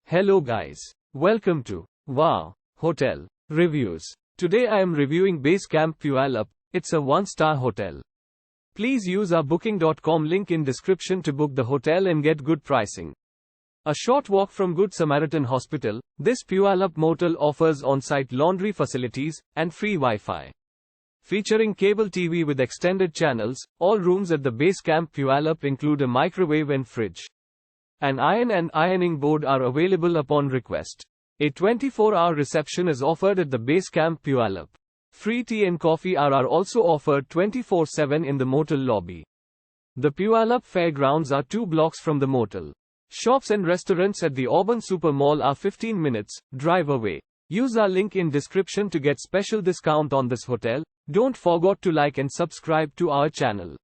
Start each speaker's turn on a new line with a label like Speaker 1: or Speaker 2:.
Speaker 1: Hello guys. Welcome to Wow Hotel Reviews. Today I am reviewing Basecamp Puyallup. It's a 1-star hotel. Please use our booking.com link in description to book the hotel and get good pricing. A short walk from Good Samaritan Hospital, this Puyallup motel offers on-site laundry facilities and free Wi-Fi. Featuring cable TV with extended channels, all rooms at the Basecamp Puyallup include a microwave and fridge. An iron and ironing board are available upon request. A 24-hour reception is offered at the Basecamp Puyallup. Free tea and coffee are also offered 24/7 in the motel lobby. The Puyallup Fairgrounds are 2 blocks from the motel. Shops and restaurants at the Auburn Super Mall are 15 minutes drive away. Use our link in description to get special discount on this hotel. Don't forget to like and subscribe to our channel.